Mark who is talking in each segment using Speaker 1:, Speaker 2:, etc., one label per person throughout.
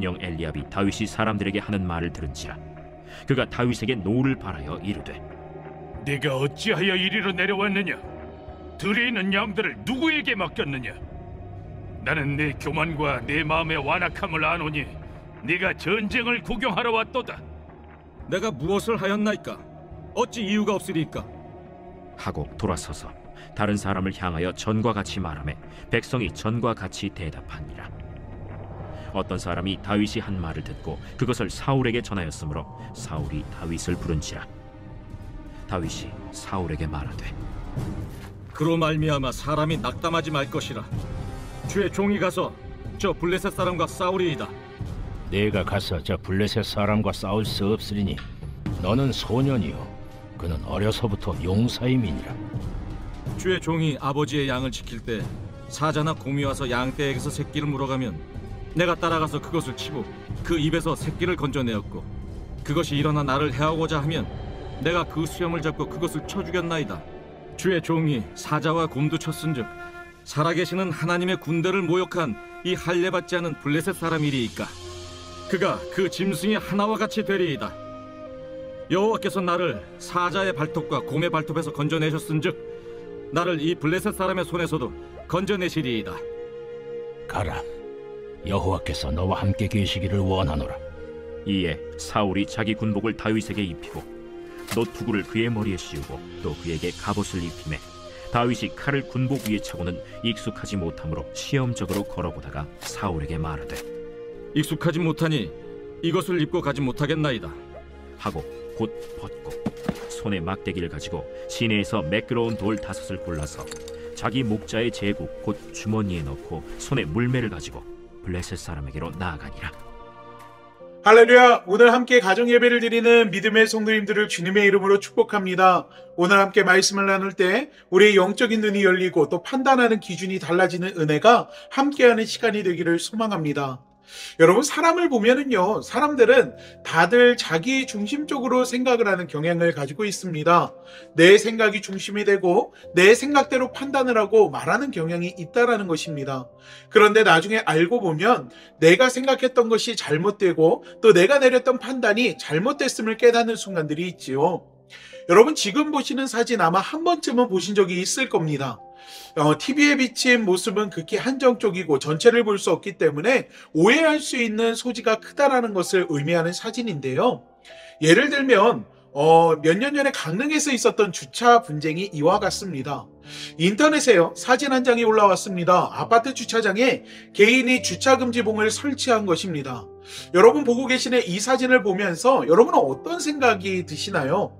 Speaker 1: 큰형 엘리압이 다윗이 사람들에게 하는 말을 들은지라 그가 다윗에게 노를 바라여 이르되
Speaker 2: 네가 어찌하여 이리로 내려왔느냐? 들에 있는 양들을 누구에게 맡겼느냐? 나는 네 교만과 네 마음의 완악함을 아노니 네가 전쟁을 구경하러 왔도다.
Speaker 3: 내가 무엇을 하였나이까? 어찌 이유가 없으리까?
Speaker 1: 하고 돌아서서 다른 사람을 향하여 전과 같이 말하매 백성이 전과 같이 대답하니라. 어떤 사람이 다윗이 한 말을 듣고 그것을 사울에게 전하였으므로 사울이 다윗을 부른지라. 다윗이 사울에게 말하되
Speaker 3: 그로 말미암아 사람이 낙담하지 말 것이라. 주의 종이 가서 저 블레셋 사람과 싸우리이다.
Speaker 4: 네가 가서 저 블레셋 사람과 싸울 수 없으리니 너는 소년이요 그는 어려서부터 용사임이니라.
Speaker 3: 주의 종이 아버지의 양을 지킬 때 사자나 곰이 와서 양떼에게서 새끼를 물어가면 내가 따라가서 그것을 치고 그 입에서 새끼를 건져내었고, 그것이 일어나 나를 해하고자 하면 내가 그 수염을 잡고 그것을 쳐 죽였나이다. 주의 종이 사자와 곰도 쳤은즉 살아계시는 하나님의 군대를 모욕한 이 할례받지 않은 블레셋 사람이리이까. 그가 그 짐승이 하나와 같이 되리이다. 여호와께서 나를 사자의 발톱과 곰의 발톱에서 건져내셨은즉 나를 이 블레셋 사람의 손에서도 건져내시리이다.
Speaker 4: 가라, 여호와께서 너와 함께 계시기를 원하노라.
Speaker 1: 이에 사울이 자기 군복을 다윗에게 입히고 노투구를 그의 머리에 씌우고 또 그에게 갑옷을 입히매 다윗이 칼을 군복 위에 차고는 익숙하지 못하므로 시험적으로 걸어보다가 사울에게 말하되
Speaker 3: 익숙하지 못하니 이것을 입고 가지 못하겠나이다
Speaker 1: 하고 곧 벗고 손에 막대기를 가지고 시내에서 매끄러운 돌 5을 골라서 자기 목자의 제국 곧 주머니에 넣고 손에 물매를 가지고 블레셋 사람에게로 나아가니라.
Speaker 5: 할렐루야! 오늘 함께 가정예배를 드리는 믿음의 성도님들을 주님의 이름으로 축복합니다. 오늘 함께 말씀을 나눌 때 우리의 영적인 눈이 열리고 또 판단하는 기준이 달라지는 은혜가 함께하는 시간이 되기를 소망합니다. 여러분, 사람을 보면은요, 사람들은 다들 자기 중심적으로 생각을 하는 경향을 가지고 있습니다. 내 생각이 중심이 되고 내 생각대로 판단을 하고 말하는 경향이 있다라는 것입니다. 그런데 나중에 알고 보면 내가 생각했던 것이 잘못되고 또 내가 내렸던 판단이 잘못됐음을 깨닫는 순간들이 있지요. 여러분, 지금 보시는 사진 아마 한 번쯤은 보신 적이 있을 겁니다. TV에 비친 모습은 극히 한정적이고 전체를 볼 수 없기 때문에 오해할 수 있는 소지가 크다라는 것을 의미하는 사진인데요. 예를 들면 몇 년 전에 강릉에서 있었던 주차 분쟁이 이와 같습니다. 인터넷에요, 사진 한 장이 올라왔습니다. 아파트 주차장에 개인이 주차금지봉을 설치한 것입니다. 여러분 보고 계시는 이 사진을 보면서 여러분은 어떤 생각이 드시나요?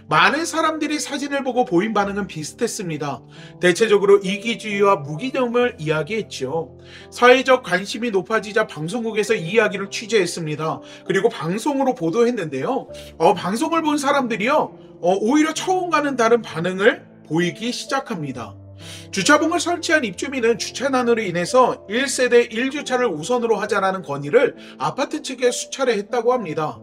Speaker 5: 많은 사람들이 사진을 보고 보인 반응은 비슷했습니다. 대체적으로 이기주의와 무기념을 이야기했죠. 사회적 관심이 높아지자 방송국에서 이 이야기를 취재했습니다. 그리고 방송으로 보도했는데요. 방송을 본 사람들이요, 오히려 처음과는 다른 반응을 보이기 시작합니다. 주차봉을 설치한 입주민은 주차난으로 인해서 1세대 1주차를 우선으로 하자라는 건의를 아파트 측에 수차례 했다고 합니다.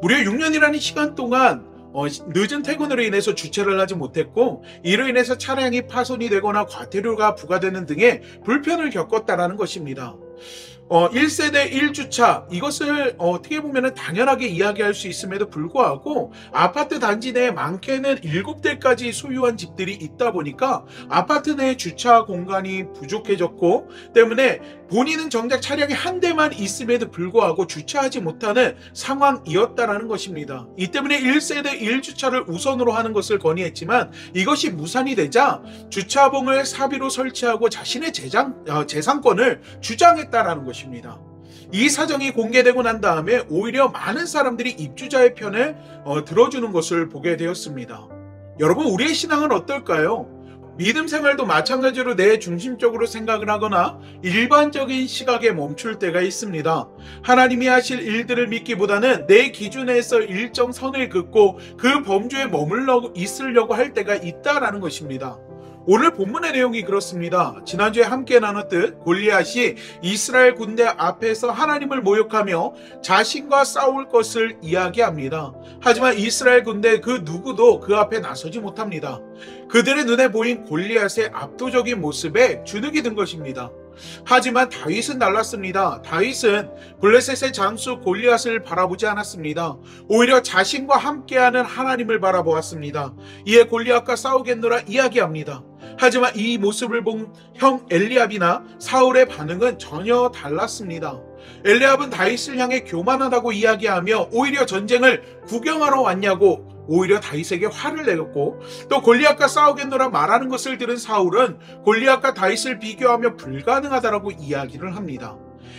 Speaker 5: 무려 6년이라는 시간 동안 늦은 퇴근으로 인해서 주차를 하지 못했고, 이로 인해서 차량이 파손이 되거나 과태료가 부과되는 등의 불편을 겪었다라는 것입니다. 1세대 1주차, 이것을 어떻게 보면 당연하게 이야기할 수 있음에도 불구하고 아파트 단지 내에 많게는 7대까지 소유한 집들이 있다 보니까 아파트 내 주차 공간이 부족해졌고 때문에 본인은 정작 차량이 한 대만 있음에도 불구하고 주차하지 못하는 상황이었다라는 것입니다. 이 때문에 1세대 1주차를 우선으로 하는 것을 건의했지만 이것이 무산이 되자 주차봉을 사비로 설치하고 자신의 재산권을 주장했다라는 것입니다. 이 사정이 공개되고 난 다음에 오히려 많은 사람들이 입주자의 편을 들어주는 것을 보게 되었습니다. 여러분, 우리의 신앙은 어떨까요? 믿음 생활도 마찬가지로 내 중심적으로 생각을 하거나 일반적인 시각에 멈출 때가 있습니다. 하나님이 하실 일들을 믿기보다는 내 기준에서 일정 선을 긋고 그 범주에 머물러 있으려고 할 때가 있다라는 것입니다. 오늘 본문의 내용이 그렇습니다. 지난주에 함께 나눴듯 골리앗이 이스라엘 군대 앞에서 하나님을 모욕하며 자신과 싸울 것을 이야기합니다. 하지만 이스라엘 군대 그 누구도 그 앞에 나서지 못합니다. 그들의 눈에 보인 골리앗의 압도적인 모습에 주눅이 든 것입니다. 하지만 다윗은 달랐습니다. 다윗은 블레셋의 장수 골리앗을 바라보지 않았습니다. 오히려 자신과 함께하는 하나님을 바라보았습니다. 이에 골리앗과 싸우겠노라 이야기합니다. 하지만 이 모습을 본 형 엘리압이나 사울의 반응은 전혀 달랐습니다. 엘리압은 다윗을 향해 교만하다고 이야기하며 오히려 전쟁을 구경하러 왔냐고 오히려 다윗에게 화를 내었고, 또 골리앗과 싸우겠노라 말하는 것을 들은 사울은 골리앗과 다윗을 비교하며 불가능하다라고 이야기를 합니다.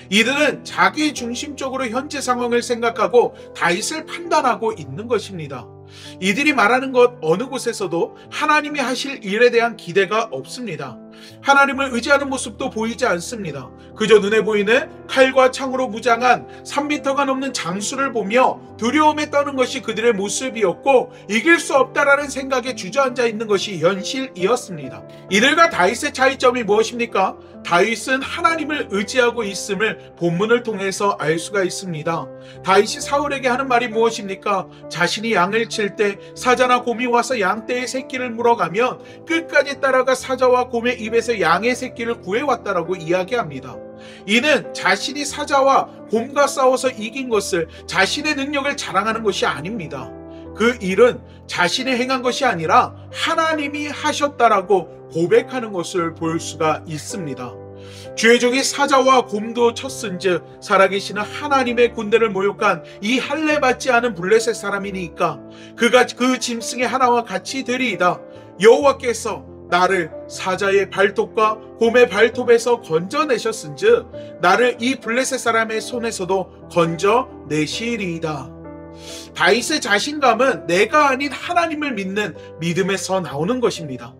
Speaker 5: 이들은 자기 중심적으로 현재 상황을 생각하고 다윗을 판단하고 있는 것입니다. 이들이 말하는 것 어느 곳에서도 하나님이 하실 일에 대한 기대가 없습니다. 하나님을 의지하는 모습도 보이지 않습니다. 그저 눈에 보이는 칼과 창으로 무장한 3m가 넘는 장수를 보며 두려움에 떠는 것이 그들의 모습이었고, 이길 수 없다라는 생각에 주저앉아 있는 것이 현실이었습니다. 이들과 다윗의 차이점이 무엇입니까? 다윗은 하나님을 의지하고 있음을 본문을 통해서 알 수가 있습니다. 다윗이 사울에게 하는 말이 무엇입니까? 자신이 양을 칠 때 사자나 곰이 와서 양떼의 새끼를 물어가면 끝까지 따라가 사자와 곰의 입에서 양의 새끼를 구해왔다라고 이야기합니다. 이는 자신이 사자와 곰과 싸워서 이긴 것을, 자신의 능력을 자랑하는 것이 아닙니다. 그 일은 자신이 행한 것이 아니라 하나님이 하셨다라고 고백하는 것을 볼 수가 있습니다. 주의 종이 사자와 곰도 쳤은즉 살아계시는 하나님의 군대를 모욕한 이 할례 받지 않은 블레셋 사람이니까 그가 그 짐승의 하나와 같이 되리이다. 여호와께서 나를 사자의 발톱과 곰의 발톱에서 건져내셨은즉 나를 이 블레셋 사람의 손에서도 건져내시리이다. 다윗의 자신감은 내가 아닌 하나님을 믿는 믿음에서 나오는 것입니다.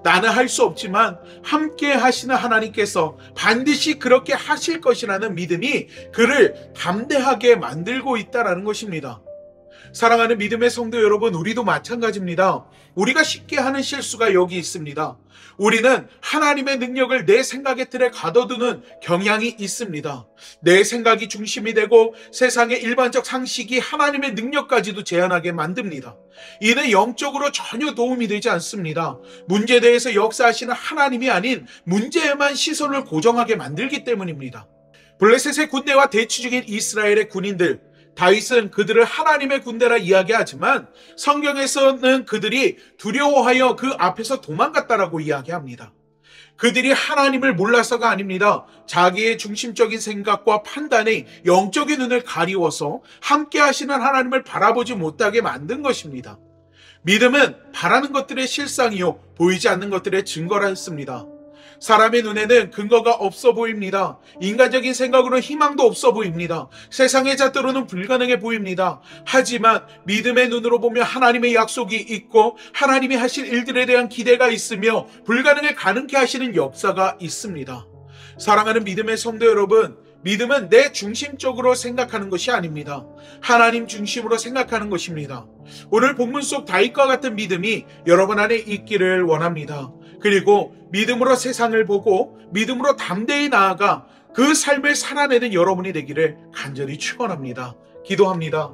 Speaker 5: 나는 할 수 없지만 함께 하시는 하나님께서 반드시 그렇게 하실 것이라는 믿음이 그를 담대하게 만들고 있다는 것입니다. 사랑하는 믿음의 성도 여러분, 우리도 마찬가지입니다. 우리가 쉽게 하는 실수가 여기 있습니다. 우리는 하나님의 능력을 내 생각의 틀에 가둬두는 경향이 있습니다. 내 생각이 중심이 되고 세상의 일반적 상식이 하나님의 능력까지도 제한하게 만듭니다. 이는 영적으로 전혀 도움이 되지 않습니다. 문제에 대해서 역사하시는 하나님이 아닌 문제에만 시선을 고정하게 만들기 때문입니다. 블레셋의 군대와 대치 중인 이스라엘의 군인들, 다윗은 그들을 하나님의 군대라 이야기하지만 성경에서는 그들이 두려워하여 그 앞에서 도망갔다라고 이야기합니다. 그들이 하나님을 몰라서가 아닙니다. 자기의 중심적인 생각과 판단이 영적인 눈을 가리워서 함께 하시는 하나님을 바라보지 못하게 만든 것입니다. 믿음은 바라는 것들의 실상이요 보이지 않는 것들의 증거라 했습니다. 사람의 눈에는 근거가 없어 보입니다. 인간적인 생각으로 희망도 없어 보입니다. 세상의 잣대로는 불가능해 보입니다. 하지만 믿음의 눈으로 보면 하나님의 약속이 있고 하나님이 하실 일들에 대한 기대가 있으며 불가능을 가능케 하시는 역사가 있습니다. 사랑하는 믿음의 성도 여러분, 믿음은 내 중심적으로 생각하는 것이 아닙니다. 하나님 중심으로 생각하는 것입니다. 오늘 본문 속 다윗과 같은 믿음이 여러분 안에 있기를 원합니다. 그리고 믿음으로 세상을 보고 믿음으로 담대히 나아가 그 삶을 살아내는 여러분이 되기를 간절히 축원합니다. 기도합니다.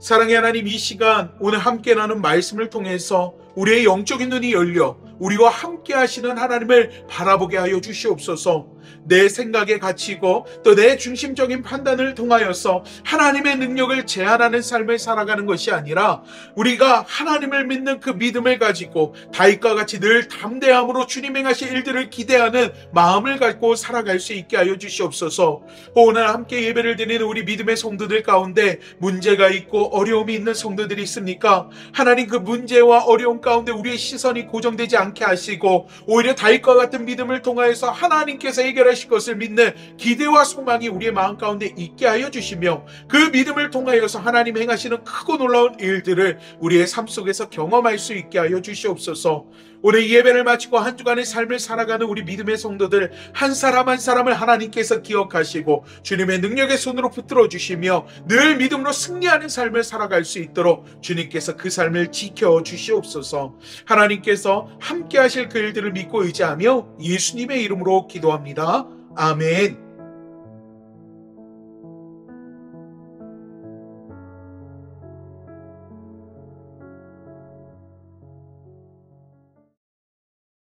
Speaker 5: 사랑의 하나님, 이 시간 오늘 함께 나눈 말씀을 통해서 우리의 영적인 눈이 열려 우리와 함께 하시는 하나님을 바라보게 하여 주시옵소서. 내 생각에 갇히고 또 내 중심적인 판단을 통하여서 하나님의 능력을 제한하는 삶을 살아가는 것이 아니라 우리가 하나님을 믿는 그 믿음을 가지고 다윗과 같이 늘 담대함으로 주님 행하실 일들을 기대하는 마음을 갖고 살아갈 수 있게 하여 주시옵소서. 오늘 함께 예배를 드리는 우리 믿음의 성도들 가운데 문제가 있고 어려움이 있는 성도들이 있습니까? 하나님, 그 문제와 어려움 가운데 우리의 시선이 고정되지 않게 하시고 오히려 다윗과 같은 믿음을 통하여서 하나님께서 해결하실 것을 믿는 기대와 소망이 우리의 마음 가운데 있게 하여 주시며 그 믿음을 통하여서 하나님 행하시는 크고 놀라운 일들을 우리의 삶 속에서 경험할 수 있게 하여 주시옵소서. 오늘 이 예배를 마치고 한 주간의 삶을 살아가는 우리 믿음의 성도들 한 사람 한 사람을 하나님께서 기억하시고 주님의 능력의 손으로 붙들어 주시며 늘 믿음으로 승리하는 삶을 살아갈 수 있도록 주님께서 그 삶을 지켜 주시옵소서. 하나님께서 함께 하실 그 일들을 믿고 의지하며 예수님의 이름으로 기도합니다. 아멘.